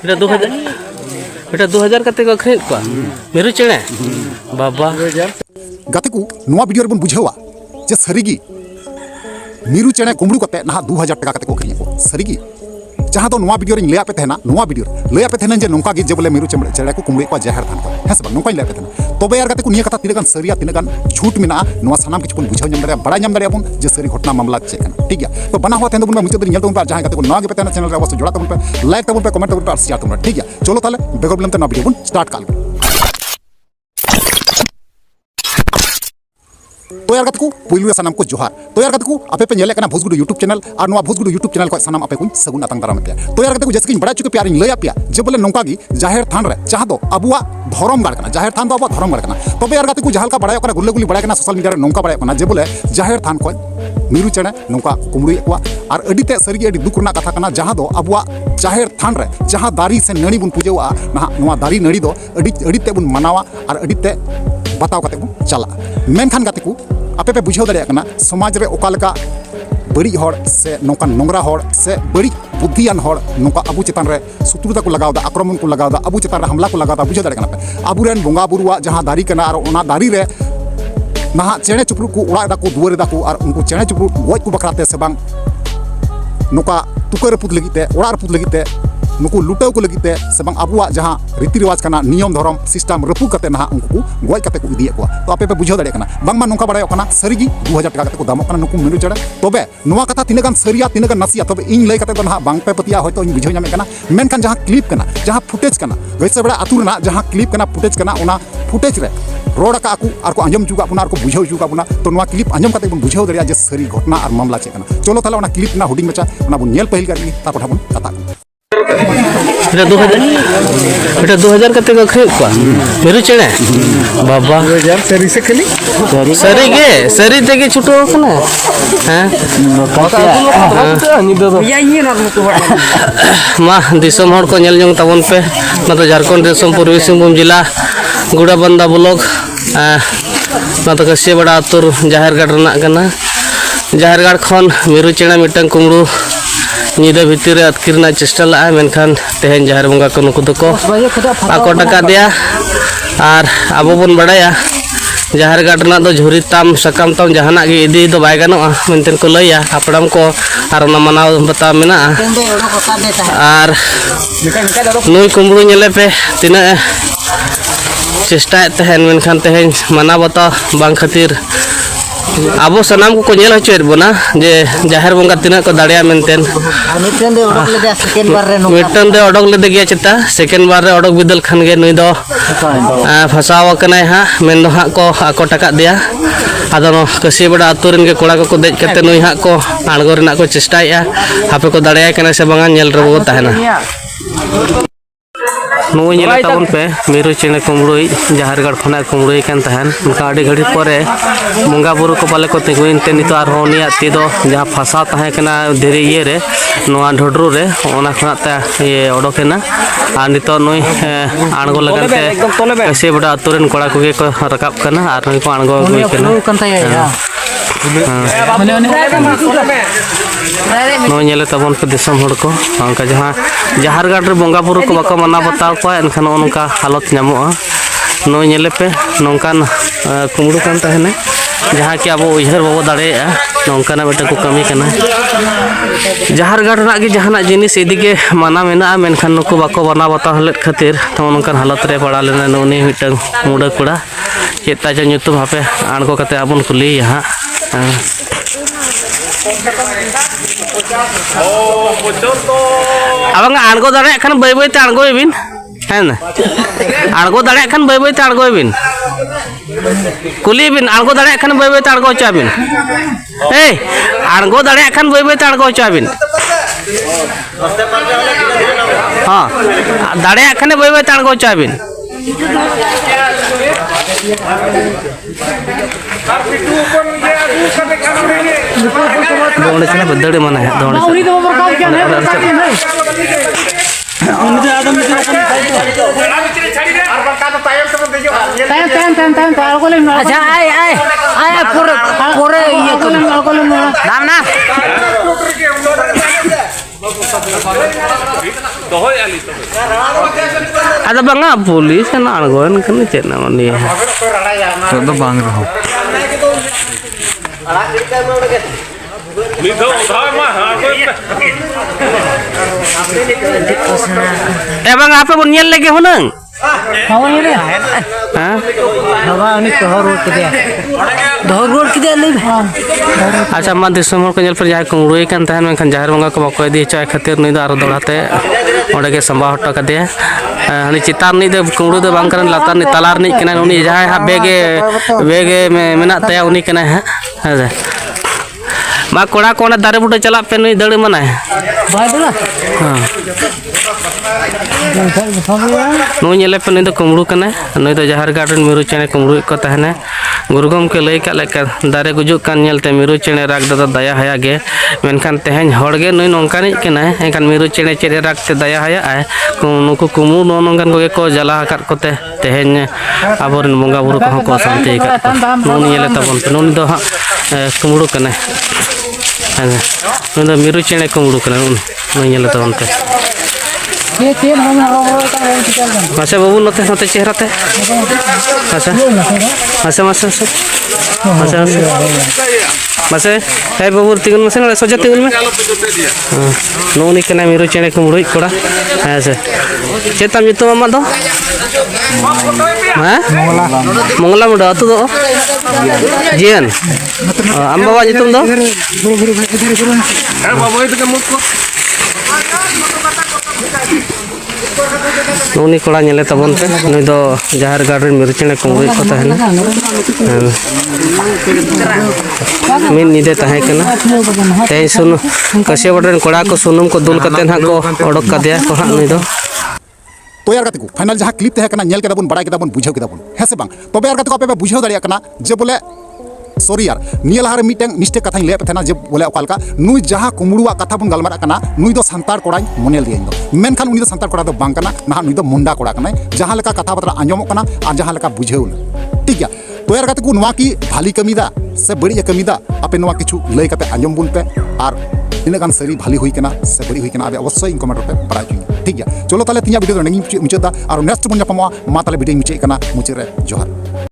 बेटा 2000 कते को अखरे को मेरु चेणे बाबा गाते को नोआ वीडियो रे बन बुझेवा जे सरीगी मीरू चेणे कुमड़ू कते ना 2000 टका कते को अखरिया को सरीगी जहाँ तो नोआ वीडियो रे लैया पे थेना नोआ वीडियो लैया पे थेना जे नोंका गे जे बोले मीरू चेणे को कुमड़ू को जहर थान को है सब नोंका लैया पे थेना तबे यार गाते को निया कथा तिना गान सरिया तिना गान झूठ मेना नोआ सनाम किछ बन बुझाव जम दरे बड़ा जम दरे अपन जे सरी घटना मामला चे कना ठीक है तो बना हुआ तेन बन मुझे नियल तबन जहाँ गाते को नोआ गे पे थेना चैनल रे अवश्य जोड़ा तबन पे लाइक तबन पे कमेंट तबन पे शेयर तबन ठीक है चलो ताले बेगर बिलम ते नोआ वीडियो बन स्टार्ट काल तो यार गाते को पुइलु सनाम को जोहार तो यार गाते को आपे पे नेले कना भोजगुडू यूट्यूब चैनल और नोआ भोजगुडू यूट्यूब चैनल को सनाम आपे को सगुन आतंग दाराम पे तो यार गाते को जैसे कि बड़ा चुके प्यार लैया पे जे बोले नौका गी जाहेर थान रे जहाँ दो अबुआ धरम गाड़ कना जाहेर थान दो अबुआ धरम गाड़ कना तबे यार गाते को जहां का बड़ा कना गुल्ले गुली बड़ा कना सोशल मीडिया रे नौका बड़ा कना जे बोले जाहेर थान को मीरू चेणे नौका कुमड़ुए को और अडिते सरीगे अडी दुख रना कथा कना जहाँ दो अबुआ जाहेर थान रे जहाँ दारी से नणी बुन पूजेवा ना नोआ दारी नणी दो अडिते बुन मनावा और अडिते बताव कते बुन चला मेनखान गाते को आपे पे बुझाव दाड़े कना समाज रे ओकालका बड़ी हड़ से नौका नोंगरा हड़ से बड़ी बुद्धियान हड़ नौका अबू चेतान रे शत्रुता को लगावदा आक्रमण को लगावदा अबू चेतान रे हमला को लगावदा बुझाव दाड़े कना पे अबुरेन बोंगा बुरुआ जहाँ दारी कना और ओना दारी रे ना चेणे चुपरू को उड़ा दा को दुआरे दा को और उनको चेणे चुपरू गज को बखराते से बांग नौका तुकर रपुत लगिते उड़ा रपुत लगिते नुकु लुटाव को लगिते से बांग अबुआ जहाँ रीति रिवाज कना नियम धर्म सिस्टम रपू कते ना उनको गज कते को इदिए को तो आपे पे बुझाव दाड़े कना बांग मा नौका बड़ाय कना सरीगी 2000 टका कते को दामो कना नुकु मीरू चेणे तबे नोआ कथा तिना गान सरिया तिना गान नसिया तबे इन लay कते ना बांग पे पतिया होयतो इन बुझाव नामे कना मेनखान जहाँ क्लिप कना जहाँ फुटेज कना गैसे बड़ा आतु रना जहाँ क्लिप कना फुटेज कना ओना फुटेज रे रोड का आर को अंजम जुगा बुना आर को बुझाव जुगा बुना तो नोआ क्लिप अंजम कते बन बुझाव दाड़िया जे सरी घटना और मामला चे कना चलो ताले ओना क्लिप ना हुडिंग मचा ओना बन नेल पहिल करगी तापर बन कथा बेटा 2000 कते को अखरे को मेरु चेणे बाबा 2000 सरी से खाली सरी गे सरी तेगे छुटो कना हैं मा दिसम हड़ को नेल जंग तबन पे ना तो झारखंड दिसम पूर्वी सिंहभूम जिला गुड़ाबंदा ब्लॉक ना तो कसिया बड़ा आतुर जाहेरगढ़ रना कना जाहेरगढ़ खन मेरु चेणे मिटन कुमड़ू निदा भितर अतकिरना चेष्टा ला मेनखान तेहन जाहेर बंगा को नुकु दको आको टका दिया और आबो बन बड़ाया जाहेरगढ़ रना दो झुरी ताम सकाम ताम जहाना गे इदी दो बाय गानोआ मेनतेन को लैया हापड़ाम को और ओना मनाव बता मेना और नुई कुमड़ू नेले पे तिना चेष्टा तेहन मेनखान तेहन मना बता बांग खातिर आबो सनाम को नेल हचोर बना जे जाहेर बंगा तिना को दाड़िया मेनतेन मिटन दे ओडक ले गया चिता सेकेंड बार रे ओडक बिदल खान गे नुई दो फसाव कनाय हा मेन दो हा को आको टका दिया आदो कसी बड़ा आतुरन के कोड़ा को देज कते नुई हा को आड़गो रना को चेष्टाया हापे को दाड़िया कना से बंगा नेल रबो ताहेना नुई नेला तबन पे मीरू चेणे कुमड़ुई जाहेरगढ़ खना कुमड़ुई कान तहन उनका आड़ी घड़ी परे बंगा बुरु को पाले को तिगुइन ते नितो आर होनिया ती दो जहां फसा ताहे कना धीरे ये रे नोआ ढोडरू रे ओना खनाते ये ओडोकेना आ नितो नुई आणगो लगाते कैसे बड़ा अतुरन कोड़ा को रकाब कना आर नुई को आणगो गुई कना नो नेले तबन पे दिसम हड़ को उनका जहाँ जाहेरगढ़ रे बंगा बुरु को बाको मना बताव को एनखान उनका हालत नामोआ नो नेले पे नौकान कुमड़ू कान तहने जहाँ कि अब उहर बाबो दाड़ेया नौकाना बेटा को कमी कना जाहेरगढ़ रना गे जहाना जिनिस इदिगे माना मेना मेनखान नुकु बाको बना बताव लेट खातिर तो उनकान हालत रे पड़ा लेना नुनी मिटन मुड़ा कुड़ा चेता जो ᱧᱩᱛᱩᱢ हापे आणगो कते आबन कुली यहाँ अब आणगो दाड़े खान बै बै ते आणगो बिन है ना आणगो दाड़े खान बै बै ते आणगो बिन कुली बिन आणगो दाड़े खान बै बै ते आणगो चा बिन ए आणगो दाड़े खान बै बै ते आणगो चा बिन हां दाड़े खान बै बै ते आणगो चा बिन दौड़े चले बदड़े मना है दौड़े अच्छा आए पूरे ये नाम ना ada banga polis kan argon kan cek nama dia तो बांग रहा हूँ bang apa pun nyel lagi hunang Mau ini deh. Hah? Bawa ini dohor road kita. Dohor road kita nih. अच्छा मा दिसम हर को जेल पर जाय कुंगड़ुई कान तहन मेनखान जहर बंगा को बको इदी चाय खातिर नुई द आरो दौड़ाते ओंडे के संबा हटो कदे हनी चितार नी दे कुंगड़ु दे बांग करन लातार नी तलार नी कना उनी जहाय हा बेगे मेना तया उनी कना है मा कोड़ा कोना दारे बुटे चला पे नुई दड़ मनाय Baik dulu. हां नुई नेले पे नुई द कुंगड़ु कना नुई द जहर गार्डन मिरु चेने कुंगड़ु को तहने गुरुगम के लई का लेका दारे गुजुक कान नेलते मिरु चेने राग दादा दया हया गे मेनखान तेहेन हड़गे नुई नोंकानी कना एखान मिरु चेने चेरे रागते दया हया आय नुकु कुमु नोंगान कोगे को जला हकात कोते तेहेन आबोरन बंगा बुरु को को शांति का नुनी नेले तबन पे नुनी दो हा कुंगड़ु कना नुई द मिरु चेने कुंगड़ु कना नुई नेले तबन पे Ini tim hanya orang-orang yang kita kan. Masa babu note note चेहरा ते masa masa masa masa masa hey babu tingun masa nala soja tingun me no ni kena miru chene kumurui koda ऐसे चेता मितो मामा दो हाँ मंगला मुड़ा तो दो जियन अम्बा बाजी तुम दो नुनी कोड़ा नेले तबन पे नुई दो जहर गार्डन मिरु चेने कुंगड़ुई को तहना मिन निदे तहे कना ते सुन कसे बडन कोड़ा को सुनुम को दुल कते ना को ओडक कदिया को हा नुई दो तो यार कते को फाइनल जहां क्लिप तहे कना नेल केदा बन बड़ा केदा बन बुझाव केदा बन है से बांग तबे यार कते को आपे बुझाव दाड़िया कना जे बोले सॉरी यार निया लहारे मिटें मिस्टेक कथा ले पे जे बोले अकालका नुई जहां कुमड़ुआ कथा बन गलमारा कना नुई दो संतार कोड़ा मोनेल दिया दो मेनखान उनी दो संतार कोड़ा दो बांग कना ना नुई दो मुंडा कोड़ा कना जहां लेका कथा बतरा आंजमो कना आ जहां लेका बुझाव ठीक है तो यार कते को नुआ की भाली कमीदा से बड़ी कमीदा आपे नुआ किछु लय कते आंजम बुन पे और इन गान सरी भाली हुई कना से बड़ी हुई कना आबे अवश्य इन कमेंट पे बड़ा जुई ठीक है चलो ताले तिया वीडियो नेगी मुचेदा और नेक्स्ट बन जापमवा मा ताले वीडियो मुचे कना मुचे रे जोहार